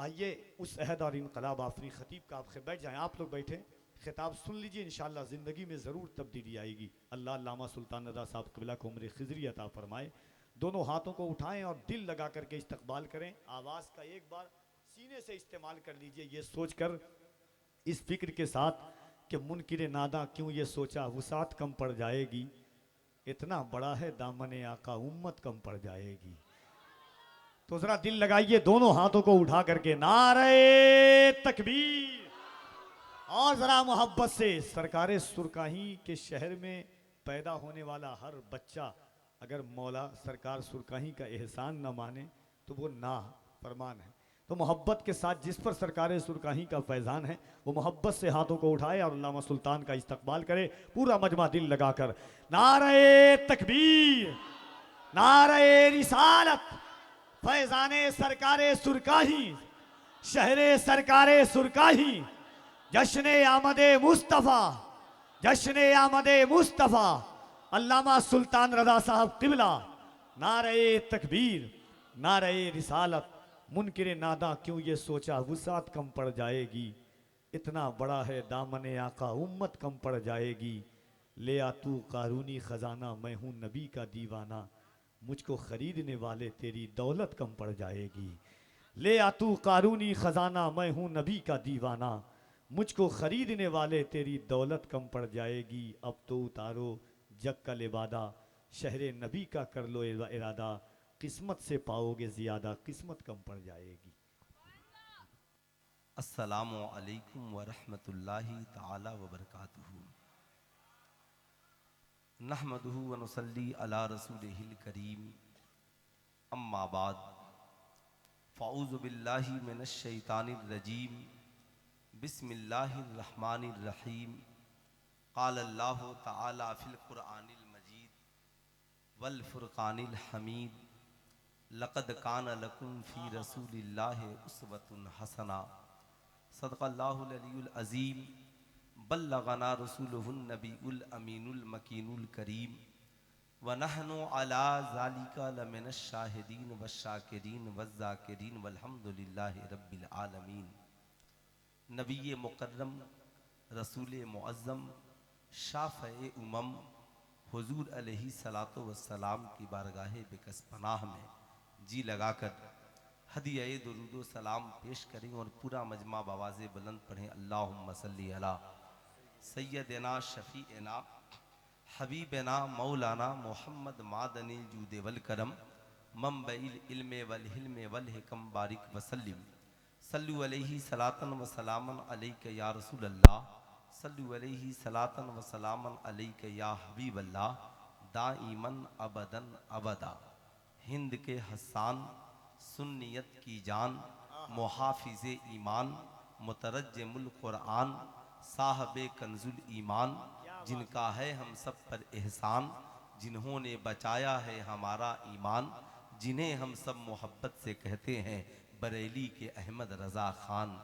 आइए उस अहद और इनकलाब आफरी ख़तीब का आपसे बैठ जाएं। आप लोग बैठे खिताब सुन लीजिए, इंशाअल्लाह ज़िंदगी में ज़रूर तब्दीली आएगी। अल्लाह अल्लामा सुल्तान रज़ा साहब क़िबला को उम्र खिज़री अता फरमाए। दोनों हाथों को उठाएं और दिल लगा करके इस्तकबाल करें। आवाज़ का एक बार सीने से इस्तेमाल कर लीजिए, ये सोच कर, इस फिक्र के साथ कि मुनकिर नादा क्यों ये सोचा वुसात कम पड़ जाएगी, इतना बड़ा है दामने आका उम्मत कम पड़ जाएगी। तो जरा दिल लगाइए, दोनों हाथों को उठा करके नारे तकबीर, और जरा मोहब्बत से सरकारे सुरकाही के शहर में पैदा होने वाला हर बच्चा अगर मौला सरकार सुरकाही का एहसान न माने तो वो ना फरमान है। तो मोहब्बत के साथ जिस पर सरकार सुरकाही का फैज़ान है वो मोहब्बत से हाथों को उठाए और अल्लामा सुल्तान का इस्तकबाल करे। पूरा मजमा दिल लगाकर नारे तकबीर, नारे रिसालत, फैज़ाने सरकारे सुरकाही, शहरे सरकारे सुरकाही, जश्ने आमदे मुस्तफ़ा, जश्ने आमदे मुस्तफ़ा, अल्लामा सुल्तान रज़ा साहब क़िबला। नारे तकबीर, नारे रिसालत, मुनकिर नादा क्यों ये सोचा वुसात कम पड़ जाएगी, इतना बड़ा है दामने आका उम्मत कम पड़ जाएगी। ले आ तू कारूनी ख़जाना मैं हूँ नबी का दीवाना, मुझको ख़रीदने वाले तेरी दौलत कम पड़ जाएगी। ले आ तू कारूनी ख़जाना मैं हूँ नबी का दीवाना, मुझको ख़रीदने वाले तेरी दौलत कम पड़ जाएगी। अब तो उतारो जग का लिबादा, शहरे नबी का कर लो इरादा, किस्मत से पाओगे ज़ियादा, किस्मत कम पड़ जाएगी। अस्सलामु अलैकुम व रहमतुल्लाहि ताला व बरकातुहू। नहमदुहु व नुसल्ली अला रसूलिहिल करीम, अम्मा बाद, फ़ाऊज़ु बिल्लाहि मिनश शैतानिर रजीम, बिस्मिल्लाहिर रहमानिर रहीम। क़ाल अल्लाहु तआला फ़िल क़ुरआनिल मजीद वल फ़ुरक़ानिल हमीद, लक़द कान लकुम फ़ी रसूलिल्लाहि उस्वतुन हसना, सदक़ल्लाहुल अलीयुल अज़ीम, बल्लगना रसूलुहुन नबीउल अमीनुल मकीनुल करीम, व नहनु अला ज़ालिका लमिनश शाहिदीन वश्शाकिरीन वज़्ज़ाकिरीन वल्हम्दुलिल्लाहि रब्बिल आलमीन। नबी मुकर्रम रसूल मुअज़्ज़म शाफ़ए उमम हुज़ूर अलैहि सलातो वस्सलाम की बारगाह बिकस पनाह में जी लगाकर हदिया दुरूद सलाम पेश करें और पूरा मजमा बवाज़े बुलंद पढ़ें। अल्लाहुम्मा सल्ली अला सय्यदना शफ़ीअना हबीबना मौलाना मोहम्मद मादनिल जूद वल करम, मंबइल इल्म वल हिल्म वल हिकम बारिक वसल्लिम। सल्लु अलैहि सलातन व सलामन अलैका या रसूल अल्लाह, सल्लु अलैहि सलातन व सलामन अलैका या हबीब अल्लाह, दाइमन अबदन अबदा। हिंद के हसान, सुन्नियत की जान, मुहाफिज़ ईमान, मुतरज्जिमुल कुरान, साहबे कंजुल ईमान, जिनका है हम सब पर एहसान, जिन्होंने बचाया है हमारा ईमान, जिन्हें हम सब मोहब्बत से कहते हैं बरेली के अहमद रज़ा ख़ान।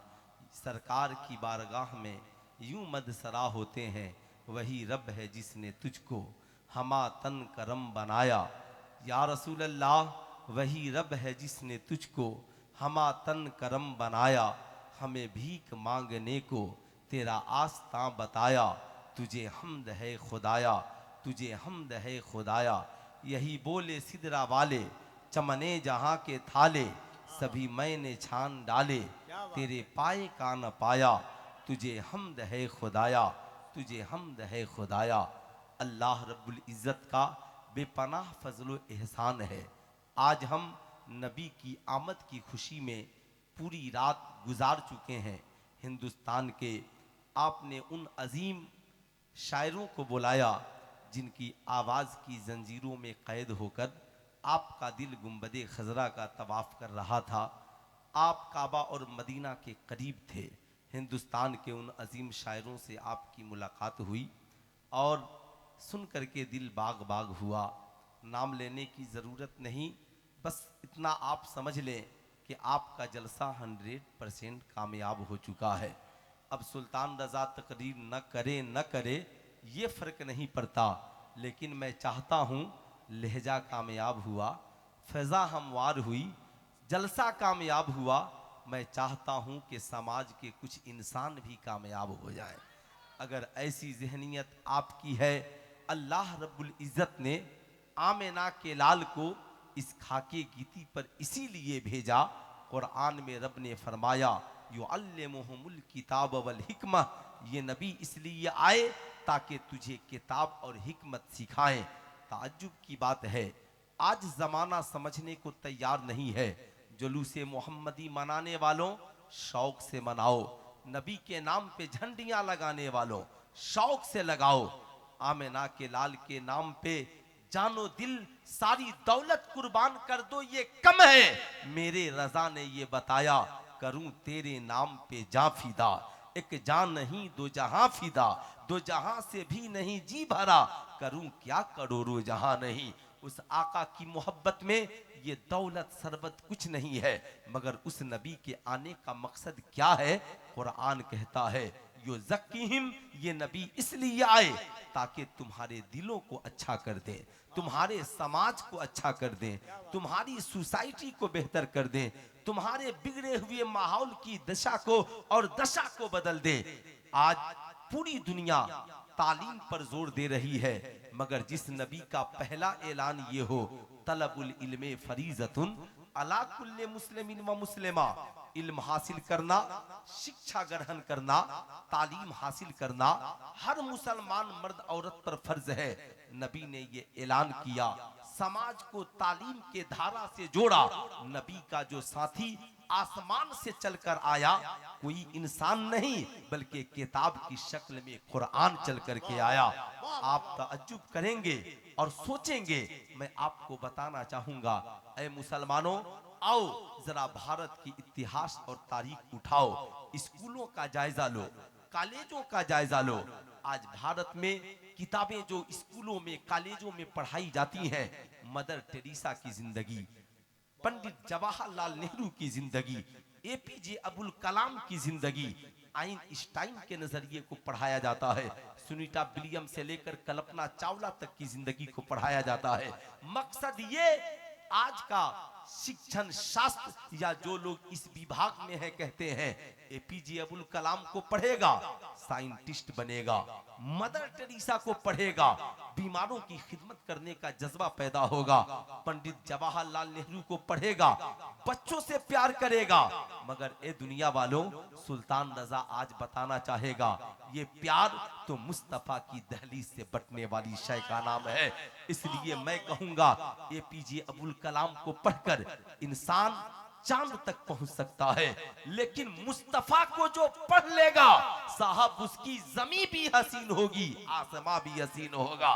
सरकार की बारगाह में यूं मदसरा होते हैं, वही रब है जिसने तुझको हमा तन करम बनाया। या रसूल अल्लाह, वही रब है जिसने तुझको हमा तन करम बनाया, हमें भीख मांगने को तेरा आस्था बताया। तुझे हमद है खुदाया, तुझे हमद है खुदाया, यही बोले सिदरा वाले चमने जहाँ के थाले, सभी मैंने छान डाले तेरे पाए का न पाया। तुझे हमद है खुदाया, तुझे हमद है खुदाया। अल्लाह रब्बुल इज़्ज़त का बेपनाह फजल एहसान है। आज हम नबी की आमद की खुशी में पूरी रात गुजार चुके हैं। हिंदुस्तान के आपने उन अजीम शायरों को बुलाया जिनकी आवाज़ की जंजीरों में कैद होकर आपका दिल गुंबदे खजरा का तवाफ़ कर रहा था। आप काबा और मदीना के करीब थे। हिंदुस्तान के उन अजीम शायरों से आपकी मुलाकात हुई और सुन करके दिल बाग बाग हुआ। नाम लेने की ज़रूरत नहीं, बस इतना आप समझ लें कि आपका जलसा 100% कामयाब हो चुका है। अब सुल्तान रज़ा तकरीर न करे न करे ये फ़र्क नहीं पड़ता, लेकिन मैं चाहता हूँ लहजा कामयाब हुआ, फ़ज़ा हमवार हुई, जलसा कामयाब हुआ, मैं चाहता हूं कि समाज के कुछ इंसान भी कामयाब हो जाएं। अगर ऐसी जहनियत आपकी है, अल्लाह रब्बुल इज़्ज़त ने आमिना के लाल को इस खाके गीती पर इसीलिए भेजा। कुरान में रब ने फरमाया युअल्लिमुहुमुल किताब वल हिकमा, ये नबी इसलिए आए ताकि तुझे किताब और हिकमत सिखाएं। ताज्जुब की बात है, आज जमाना समझने को तैयार नहीं है। जुलूसे मोहम्मदी मनाने वालों, शौक से मनाओ। नबी के नाम पे झंडियां लगाने वालों, शौक से लगाओ। आमिना के लाल के नाम पे जानो दिल सारी दौलत कुर्बान कर दो, ये कम है। मेरे रजा ने ये बताया, करूं तेरे नाम पे जां फिदा। एक जान नहीं दो जहां फिदा, दो जहां से भी नहीं जी भरा, करूं क्या करोड़ों जहां नहीं। उस आका की मोहब्बत में ये दौलत सरबत कुछ नहीं है, मगर उस नबी के आने का मकसद क्या है? कुरान कहता है यो ज़क्कीहिम, ये नबी इसलिए आए ताकि तुम्हारे दिलों को अच्छा कर दे, तुम्हारे समाज को अच्छा कर दें, तुम्हारी सोसाइटी को बेहतर कर दें, तुम्हारे बिगड़े हुए माहौल की दशा को और दशा को बदल दें। आज पूरी दुनिया तालीम पर जोर दे रही है, मगर जिस नबी का पहला ऐलान ये हो तलबुल इल्मे फरीजतुन अला कुल्ले मुस्लिमिन व मुस्लिमा, इल्म हासिल करना, शिक्षा ग्रहण करना, तालीम हासिल करना हर मुसलमान मर्द औरत पर फर्ज है। नबी ने ये ऐलान किया, समाज को तालीम के धारा से जोड़ा। नबी का जो साथी आसमान से चलकर आया, कोई इंसान नहीं बल्कि किताब की शक्ल में कुरान चल करके आया। आप ताज्जुब करेंगे और सोचेंगे। मैं आपको बताना चाहूंगा, ऐ मुसलमानों, आओ जरा भारत की इतिहास और तारीख उठाओ, स्कूलों का जायजा लो, कॉलेजों का जायजा लो। आज भारत में किताबें जो स्कूलों में कॉलेजों में पढ़ाई जाती हैं, मदर टेरेसा की जिंदगी, पंडित जवाहरलाल नेहरू की जिंदगी, एपीजे अब्दुल कलाम की जिंदगी, आइंस्टाइन के नजरिए को पढ़ाया जाता है, सुनीता विलियम से लेकर कल्पना चावला तक की जिंदगी को पढ़ाया जाता है। मकसद ये, आज का शिक्षण शास्त्र या जो लोग इस विभाग में है कहते हैं एपीजे अब्दुल कलाम को पढ़ेगा साइंटिस्ट बनेगा, मदर टेरेसा को पढ़ेगा बीमारों की खिदमत करने का जज्बा पैदा होगा, पंडित जवाहरलाल नेहरू को पढ़ेगा बच्चों से प्यार करेगा। मगर ए दुनिया वालों, सुल्तान रजा आज बताना चाहेगा, ये प्यार तो मुस्तफा की दहलीज से बटने वाली शय का नाम है। इसलिए मैं कहूंगा एपीजे अब्दुल कलाम को पढ़कर इंसान चांद तक पहुंच सकता है, लेकिन मुस्तफा को जो पढ़ लेगा साहब, उसकी जमी भी हसीन होगी, आसमां भी हसीन होगा।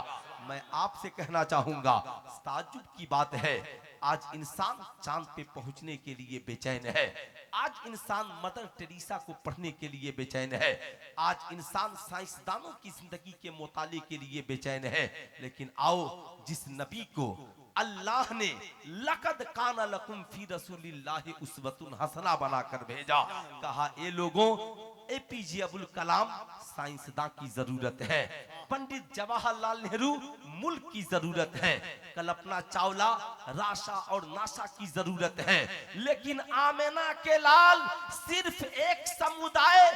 मैं आपसे कहना चाहूंगा, ताज्जुब की बात है, आज इंसान चांद पे पहुंचने के लिए बेचैन है, आज इंसान मदर टेरेसा को पढ़ने के लिए बेचैन है, आज इंसान साइंसदानों की जिंदगी के मुताले के लिए बेचैन है। लेकिन आओ, जिस नबी को अल्लाह ने लक़द काना लकुम फी रसूलिल्लाहि उस्वतुन हसना बनाकर भेजा, कहा ए लोगों, एपीजे अब्दुल कलाम साइंसदान की जरूरत है, पंडित जवाहरलाल नेहरू मुल्क की जरूरत है, कल्पना चावला राशा और नासा की जरूरत है, लेकिन आमिना के लाल सिर्फ एक समुदाय,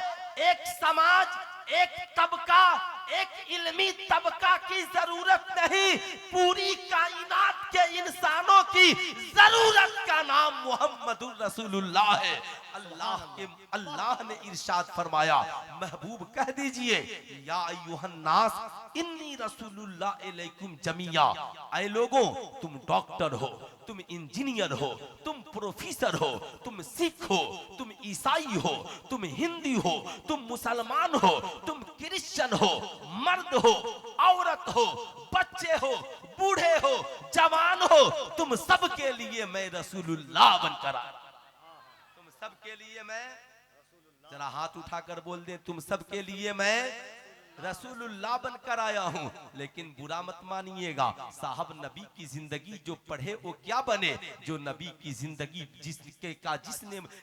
एक समाज, एक तबका, एक इल्मी तबका की जरूरत नहीं, पूरी कायनात के इंसानों की जरूरत का नाम मोहम्मदुर रसूलुल्लाह है। अल्लाह ने इरशाद फरमाया, महबूब कह दीजिए, या अय्युहन्नास इन्नी रसूलुल्लाह इलैकुम जमीया, ऐ लोगों, तुम डॉक्टर हो, तुम इंजीनियर हो, तुम प्रोफेसर हो, तुम सिख हो, तुम ईसाई हो, तुम हिंदी हो, तुम मुसलमान हो, तुम क्रिश्चियन हो, मर्द हो, औरत हो, बच्चे हो, बूढ़े हो, जवान हो, तुम सबके लिए मैं रसूलुल्लाह बनकर आया। तुम सबके लिए मैं, जरा हाथ उठाकर बोल दे, तुम सबके लिए मैं रसूलुल्लाह बनकर आया हूँ, लेकिन बुरा मत मानिएगा साहब, नबी की जिंदगी जो पढ़े वो क्या बने। जो नबी की जिंदगी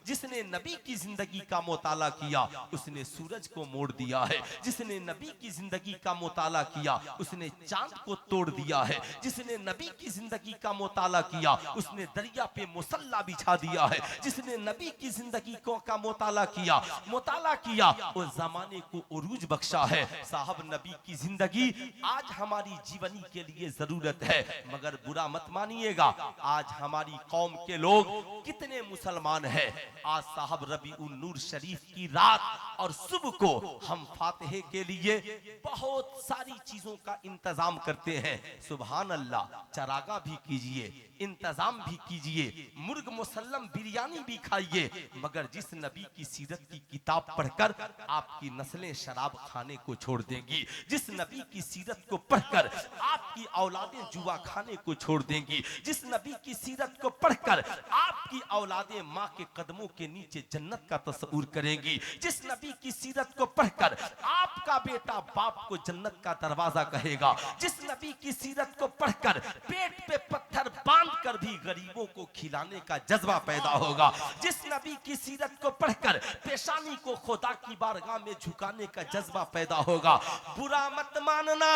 जिसने नबी की जिंदगी का मुताला किया उसने सूरज को मोड़ दिया है। जिसने नबी की जिंदगी का मुताला किया उसने चांद को तोड़ दिया है। जिसने नबी की जिंदगी का मुताला किया उसने दरिया पे मुसल्ला बिछा दिया है। जिसने नबी की जिंदगी का मुताला किया वो जमाने को उरूज बख्शा है। साहब नबी की जिंदगी आज हमारी जीवनी के लिए जरूरत है, मगर बुरा मत मानिएगा आज हमारी कौम के लोग कितने मुसलमान हैं। आज साहब रबीउन नूर शरीफ की रात और सुबह को हम फातिहे के लिए बहुत सारी चीजों का इंतजाम करते हैं। सुभान अल्लाह, चरागा भी कीजिए, इंतजाम भी कीजिए, मुर्ग मुसल्लम बिरयानी भी खाइए, मगर जिस नबी की सीरत की किताब पढ़कर आपकी नस्लें शराब खाने को छोड़ देंगी, जिस नबी की सीरत को पढ़कर आपकी औलादें जुआ खाने को छोड़ देंगी, जिस नबी की सीरत को पढ़कर आपकी औलादें माँ के कदमों के नीचे जन्नत का तस्वूर करेंगी, जिस नबी की सीरत को पढ़कर आपका बेटा बाप को जन्नत का दरवाजा कहेगा, जिस नबी की सीरत को पढ़कर पेट पे पत्थर बांध कर भी गरीबों को खिलाने का जज्बा पैदा होगा, जिस नबी की सीरत को पढ़कर पेशानी को खुदा की बारगाह में झुकाने का जज्बा पैदा होगा। बुरा मत मानना,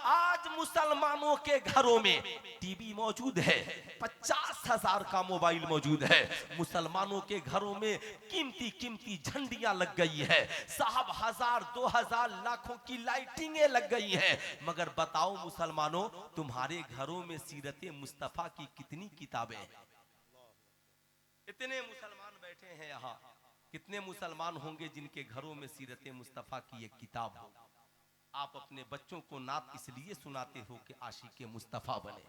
आज मुसलमानों के घरों में टीवी मौजूद है, 50,000 का मोबाइल मौजूद है, मुसलमानों के घरों में कीमती कीमती झंडियां लग गई है, साहब 1000 2000 लाखों की लाइटिंगें लग गई हैं, मगर बताओ मुसलमानों, तुम्हारे घरों में सीरत मुस्तफा की कितनी किताबें हैं? इतने मुसलमान बैठे हैं यहाँ, कितने मुसलमान होंगे जिनके घरों में सीरत मुस्तफा की एक किताब हो? आप अपने बच्चों को नात इसलिए सुनाते हो कि आशिक मुस्तफा बने,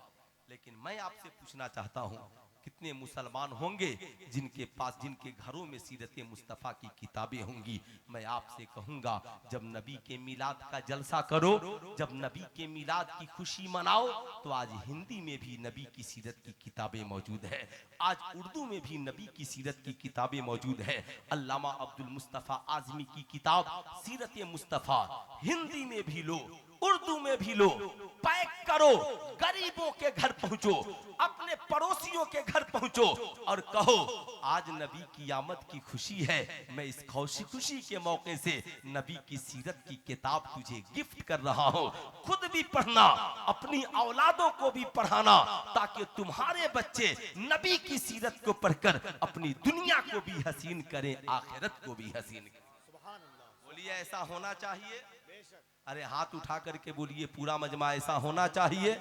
लेकिन मैं आपसे पूछना चाहता हूं, कितने मुसलमान होंगे जिनके पास, जिनके घरों में सीरत मुस्तफ़ा की किताबें होंगी? मैं आपसे कहूंगा, जब नबी के मिलाद का जलसा करो, जब नबी के मिलाद की खुशी मनाओ, तो आज हिंदी में भी नबी की सीरत की किताबें मौजूद है, आज उर्दू में भी नबी की सीरत की किताबें मौजूद है। अल्लामा अब्दुल मुस्तफ़ा आज़मी की किताब सीरत मुस्तफ़ा हिंदी में भी लो, उर्दू में भी लो, पैक करो, गरीबों के घर पहुंचो, अपने पड़ोसियों के घर पहुंचो और कहो आज नबी की आमद की खुशी है, मैं इस खुशी के मौके से नबी की सीरत की किताब तुझे गिफ्ट कर रहा हूं। खुद भी पढ़ना, अपनी औलादों को भी पढ़ाना, ताकि तुम्हारे बच्चे नबी की सीरत को पढ़कर अपनी दुनिया को भी हसीन करें, आखिरत को भी हसीन करें। बोलिए ऐसा होना चाहिए? अरे हाथ उठा करके बोलिए, पूरा मजमा ऐसा होना चाहिए?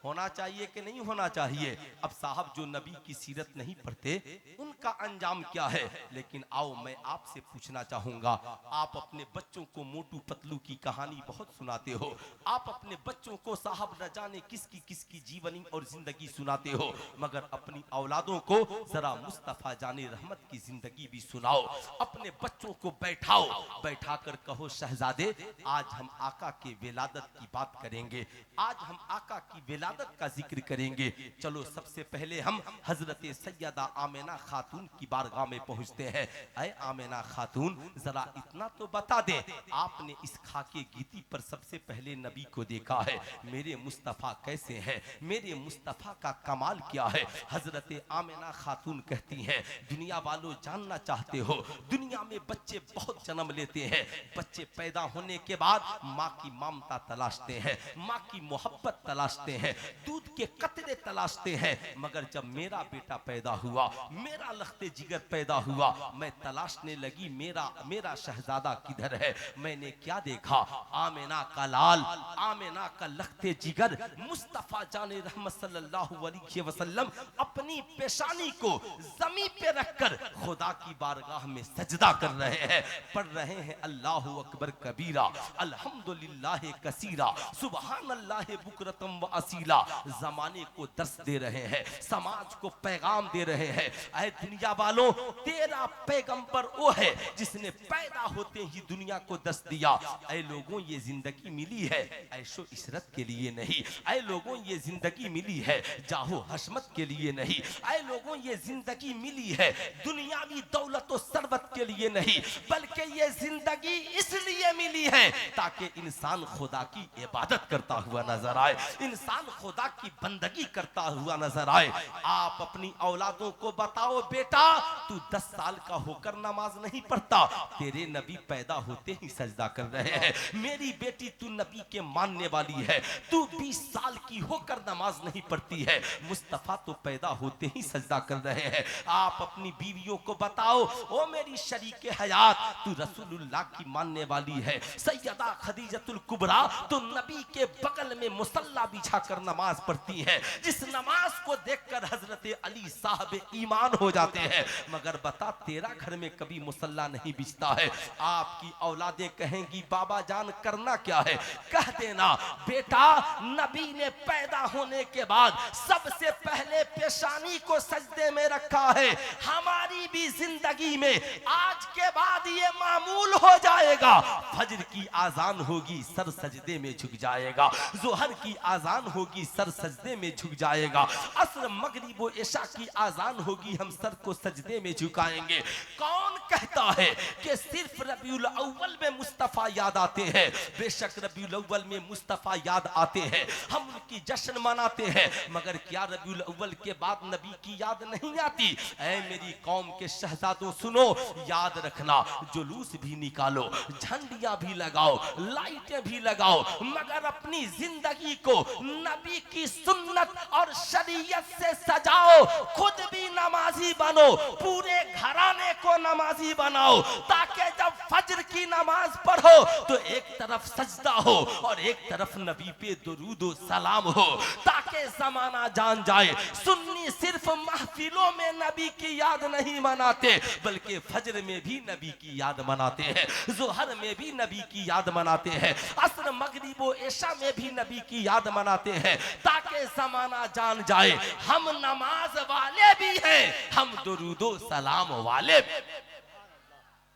होना चाहिए कि नहीं होना चाहिए? अब साहब जो नबी की सीरत नहीं पढ़ते उनका अंजाम क्या है? लेकिन आओ मैं आपसे पूछना चाहूंगा, आप अपने बच्चों को मोटू पतलू की कहानी बहुत सुनाते हो, आप अपने बच्चों को साहब न जाने किसकी जीवनी और जिंदगी सुनाते हो, मगर अपनी औलादों को जरा मुस्तफा जाने रहमत की जिंदगी भी सुनाओ। अपने बच्चों को बैठाओ, बैठा कर कहो शहजादे आज हम आका के विलादत की बात करेंगे, आज हम आका की विलादत का जिक्र करेंगे। चलो सबसे पहले हम हजरत सैयदा आमिना खातून की बारगाह में पहुंचते हैं। ऐ आमिना खातून, जरा इतना तो बता दे, आपने इस खाके गीती पर सबसे पहले नबी को देखा है, मेरे मुस्तफ़ा कैसे हैं, मेरे मुस्तफ़ा का कमाल क्या है? हजरत आमिना खातून कहती हैं, दुनिया वालों जानना चाहते हो, दुनिया में बच्चे बहुत जन्म लेते हैं, बच्चे पैदा होने के बाद माँ की ममता तलाशते हैं, माँ की मोहब्बत तलाशते हैं, दूध के कतरे तलाशते हैं, मगर जब मेरा बेटा पैदा हुआ, मेरा लख्ते जिगर पैदा हुआ, मैं तलाशने लगी मेरा शहजादा किधर है? मैंने क्या देखा? आमिना का लाल, आमिना का लख्ते जिगर मुस्तफा जाने रहमत सल्लल्लाहु अलैहि वसल्लम अपनी पेशानी को जमीन पे रखकर खुदा की बारगाह में सजदा कर रहे हैं, पढ़ रहे हैं अल्लाहु अकबर कबीरा, अल्हम्दुलिल्लाह कसीरा, सुबहान अल्लाह बुकरतम व असीला। जमाने को दर्स दे रहे हैं, समाज को पैगाम दे रहे हैं, ऐ दुनिया वालों तेरा पैगंबर वो है जिसने पैदा होते ही दुनिया को दर्स दिया। ऐ लोगों ये जिंदगी मिली है ऐशो इशरत के लिए नहीं, ऐ लोगों ये जिंदगी मिली है जाहो हशमत के लिए नहीं, ऐ लोगों ये जिंदगी मिली है दुनियावी दौलत और सरवत के के लिए नहीं, बल्कि ये जिंदगी इसलिए मिली है ताकि इंसान खुदा की इबादत करता हुआ नजर आए, इंसान खुदा की बंदगी करता हुआ नजर आए। आप अपनी औलादों को बताओ, बेटा तू 10 साल का होकर नमाज नहीं पढ़ता, तेरे नबी पैदा होते ही सजदा कर रहे हैं। मेरी बेटी तू नबी के मानने वाली है, तू 20 साल की होकर नमाज नहीं पढ़ती है, मुस्तफा तो पैदा होते ही सजदा कर रहे हैं। आप अपनी बीवियों को बताओ, ओ मेरी शरीके हयात तू रसूलुल्लाह की मानने वाली है, सैयदा खदीजतुल कुबरा तो नबी के बगल में मुसल्ला बिछाकर नमाज पढ़ती है, जिस नमाज को देखकर हजरत अली साहब ईमान हो जाते हैं। मगर बता तेरा घर में कभी मुसल्ला नहीं बिछता है। आपकी औलादें कहेंगी बाबा जान करना क्या है, कह देना बेटा नबी ने पैदा होने के बाद सबसे पहले पेशानी को सजदे में रखा है, हमारी भी जिंदगी में आज के बाद ये मामूल हो जाएगा। फजर की आजान होगी सर सजदे में झुक जाएगा, जोहर की आजान होगी सर सजदे में झुक जाएगा, असर मगरिब व इशा की आजान होगी हम सर को सजदे में झुकाएंगे। कौन कहता है कि सिर्फ रबीउल अव्वल में मुस्तफा याद आते हैं? बेशक रबीउल अव्वल में मुस्तफा याद आते हैं, हम उनकी जश्न मनाते हैं, मगर क्या रबीउल अव्वल के बाद नबी की याद नहीं आती? ऐ मेरी कौम के शहजादों सुनो, याद रखना, जुलूस भी निकालो, झंडियां भी लगाओ, लाइटें भी लगाओ, मगर अपनी जिंदगी को नबी की सुन्नत और शरीयत से सजाओ। खुद भी नमाजी बनो, पूरे घराने को नमाजी बनाओ, ताकि जब फजर की नमाज पढ़ो तो एक तरफ सजदा हो और एक तरफ नबी पे दुरूद व सलाम हो, ताकि जमाना जान जाए सुन्नी सिर्फ महफिलों में नबी की याद नहीं मनाते, बल्कि फजर में भी नबी की याद मनाते हैं, जोहर में भी नबी की याद मनाते हैं, असर मगरिब व इशा में भी नबी की याद मनाते हैं, ताकि जमाना जान जाए हम नमाज वाले भी हैं, हम दुरूद व सलाम वाले।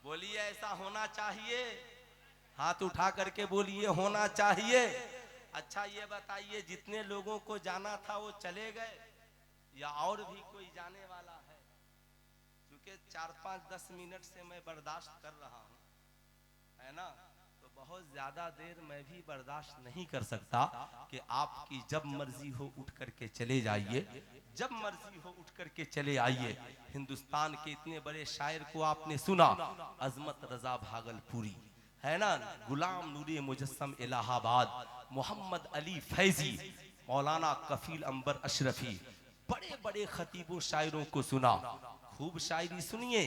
बोलिए ऐसा होना चाहिए? हाथ उठा करके बोलिए होना चाहिए। अच्छा ये बताइए, जितने लोगों को जाना था वो चले गए या और भी कोई जाने वाला है? क्योंकि 4-5-10 मिनट से मैं बर्दाश्त कर रहा हूँ, है ना, तो बहुत ज्यादा देर मैं भी बर्दाश्त नहीं कर सकता कि आपकी जब मर्जी हो उठ करके चले जाइए, जब मर्जी हो उठ करके चले आइए। हिंदुस्तान के इतने बड़े शायर को आपने सुना, अजमत रजा भागलपुरी, है ना, गुलाम नूरी मुजस्सम इलाहाबाद, मोहम्मद अली फैजी, मौलाना कफील अंबर अशरफी, बड़े बड़े खतीबों शायरों को सुना। खूब शायरी सुनिए,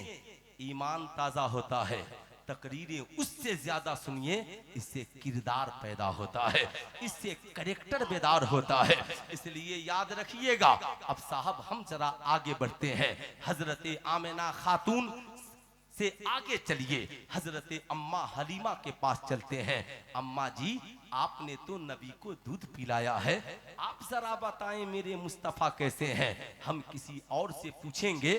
ईमान ताजा होता है, तकरीरें उससे ज्यादा सुनिए, इससे किरदार पैदा होता है, इससे करेक्टर बेदार होता है। इसलिए याद रखिएगा। अब साहब हम जरा आगे बढ़ते हैं, हजरत आमिना खातून से आगे चलिए, हजरत अम्मा हलीमा के पास चलते हैं। अम्मा जी आपने तो नबी को दूध पिलाया है, आप जरा बताएं मेरे मुस्तफा कैसे हैं? हम किसी और से पूछेंगे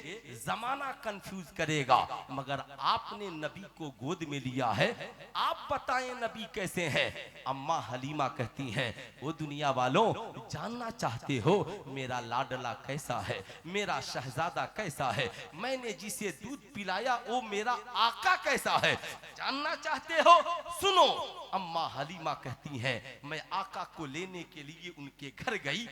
जमाना कंफ्यूज करेगा, मगर आपने नबी को गोद में लिया है, आप बताएं नबी कैसे हैं? अम्मा हलीमा कहती हैं, वो दुनिया वालों जानना चाहते हो मेरा लाडला कैसा है, मेरा शहजादा कैसा है, मैंने जिसे दूध पिलाया वो मेरा आका कैसा है, जानना चाहते हो? सुनो, अम्मा हलीमा कहती हैं, मैं आका को लेने के लिए उनके घर गई,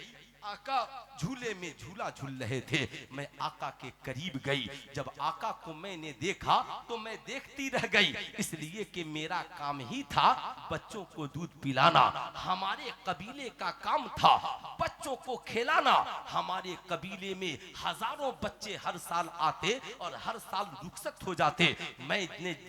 आका झूले में झूला झूल रहे थे, मैं आका के करीब गई, जब आका को मैंने देखा तो मैं देखती रह गई, इसलिए कि मेरा काम ही था बच्चों को दूध पिलाना, हमारे कबीले का काम था बच्चों को खिलाना। हमारे कबीले में हजारों बच्चे हर साल आते और हर साल रुखसत हो जाते,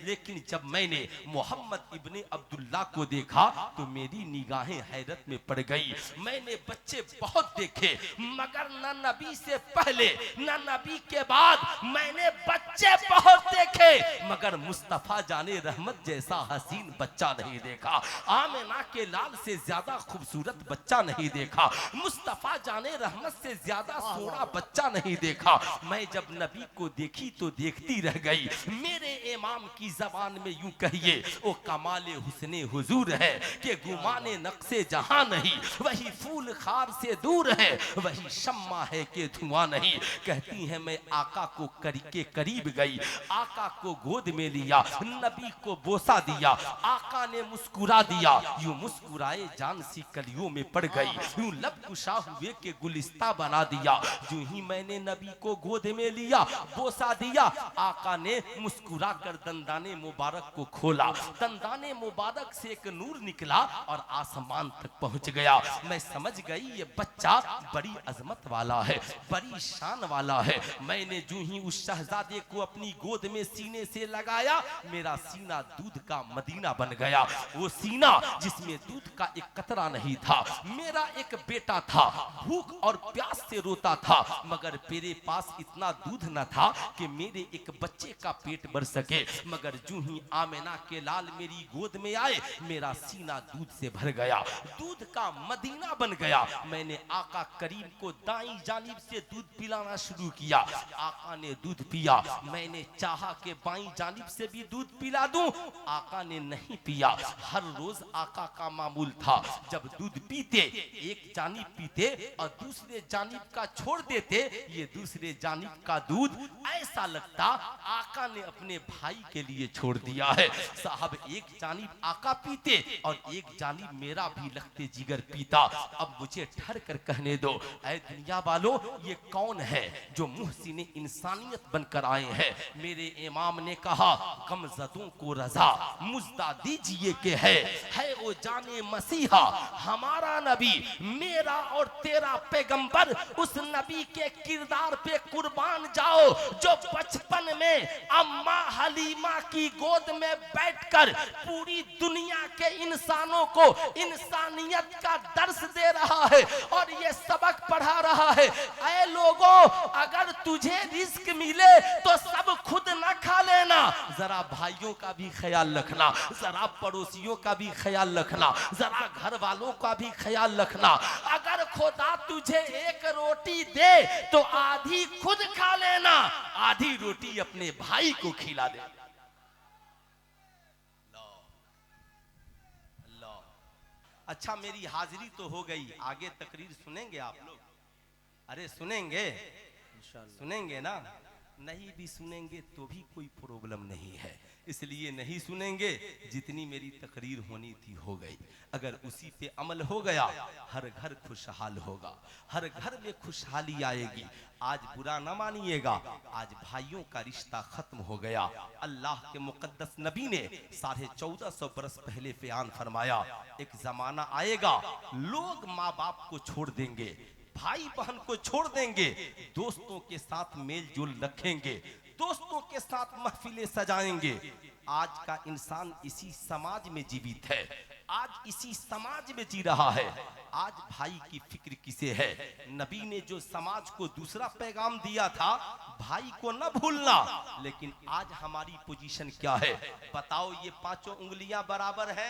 लेकिन जब मैंने मोहम्मद इब्ने अब्दुल्ला को देखा तो मेरी निगाहें हैरत में पड़ गई। मैंने बच्चे बहुत देखे, मगर न नबी से पहले न नबी के बाद मैंने बच्चे बहुत देखे, मगर मुस्तफा जाने रहमत जैसा हसीन बच्चा नहीं देखा, आमिना के लाल से ज्यादा खूबसूरत बच्चा नहीं देखा, मुस्तफा जाने रहमत से ज्यादा सोना बच्चा नहीं देखा। मैं जब नबी को देखी तो देखती रह गई। मेरे इमाम की जबान में यूं कहिए, वो कमाले हुस्ने हुजूर है कि गुमाने नक्शे जहां नहीं, वही फूल खार से दूर है, वही शम्मा है कि धुआं नहीं। कहती है मैं आका को के करीब गई, आका को गोद में लिया, नबी को बोसा दिया, आका ने मुस्कुरा दिया, यूं मुस्कुराए जान सी कलियों में पड़ गई, यूं लब कुशा हुए के गुलिस्ता बना दिया। जो ही मैंने नबी को गोद में लिया, बोसा दिया, आका ने मुस्कुरा कर दंदाने मुबारक को खोला, दंदाने मुबारक से एक नूर निकला और आसमान तक पहुंच गया। मैं समझ गई ये बच्चा बड़ी अजमत वाला है, बड़ी शान वाला है। मैंने जो ही उस शहजादे को अपनी गोद में सीने से लगाया, मेरा सीना दूध का मदीना बन गया। वो सीना जिसमें दूध का एक कतरा नहीं था। मेरा एक बेटा था, भूख और प्यास से रोता था, मगर मेरे पास इतना दूध न था कि मेरे एक बच्चे का पेट भर सके। मगर जो ही आमिना के लाल मेरी गोद में आए, मेरा सीना दूध से भर गया, दूध का मदीना बन गया। मैंने आका करीम को दाईं जानिब से दूध पिलाना शुरू किया। आका ने दूध पिया, मैंने चाहा कि बाईं जानिब से भी दूध पिला दूं, आका ने नहीं पिया। हर रोज आका का मामूल था, जब दूध पीते एक जानिब पीते और दूसरे जानिब का छोड़ देते, ये दूसरे जानिब का दूध ऐसा लगता आका ने अपने भाई के लिए छोड़ दिया है। साहब एक जानिब आका पीते और एक जानिब मेरा भी लगते जिगर पीता। अब मुझे ठहर कर कहने दो, ऐ दुनिया वालों, ये कौन है जो मुहसिन इंसानियत बनकर आए हैं? मेरे इमाम ने कहा, गमज़दों को रजा मुज्दा दीजिए के है वो जाने मसीहा हमारा नबी, मेरा और तेरा पैगंबर। उस नबी के किरदार पे कुर्बान जाओ जो बचपन में अम्मा हलीमा की गोद में बैठकर पूरी दुनिया के इंसानों को इंसानियत का दर्स दे रहा है और ये सबक पढ़ा रहा है। ऐ लोगों, अगर तुझे रिस्क मिले तो सब खुद न खा लेना, जरा भाइयों का भी ख्याल रखना, जरा पड़ोसियों का भी ख्याल रखना, जरा घर वालों का भी ख्याल रखना। अगर खुदा तुझे एक रोटी दे तो आधी खुद खा लेना, आधी रोटी अपने भाई को खिला दे। अच्छा, मेरी हाजिरी तो हो गई, आगे तकरीर सुनेंगे आप लोग? अरे सुनेंगे, सुनेंगे ना? नहीं भी सुनेंगे तो भी कोई प्रॉब्लम नहीं है, इसलिए नहीं सुनेंगे। जितनी मेरी तकरीर होनी थी हो गई। अगर उसी पे अमल हो गया, हर घर खुशहाल होगा, हर घर में खुशहाली आएगी। आज बुरा न मानिएगा, आज भाइयों का रिश्ता खत्म हो गया। अल्लाह के मुकद्दस नबी ने 1450 बरस पहले बयान फरमाया, एक जमाना आएगा लोग माँ बाप को छोड़ देंगे, भाई बहन को छोड़ देंगे, दोस्तों के साथ मेल जोल रखेंगे, दोस्तों के साथ महफिलें सजाएंगे। आज का इंसान इसी समाज में जीवित है, आज इसी समाज में जी रहा है। आज भाई की फिक्र किसे है? नबी ने जो समाज को दूसरा पैगाम दिया था, भाई को न भूलना, लेकिन आज हमारी पोजीशन क्या है? बताओ, ये पांचों उंगलियां बराबर है?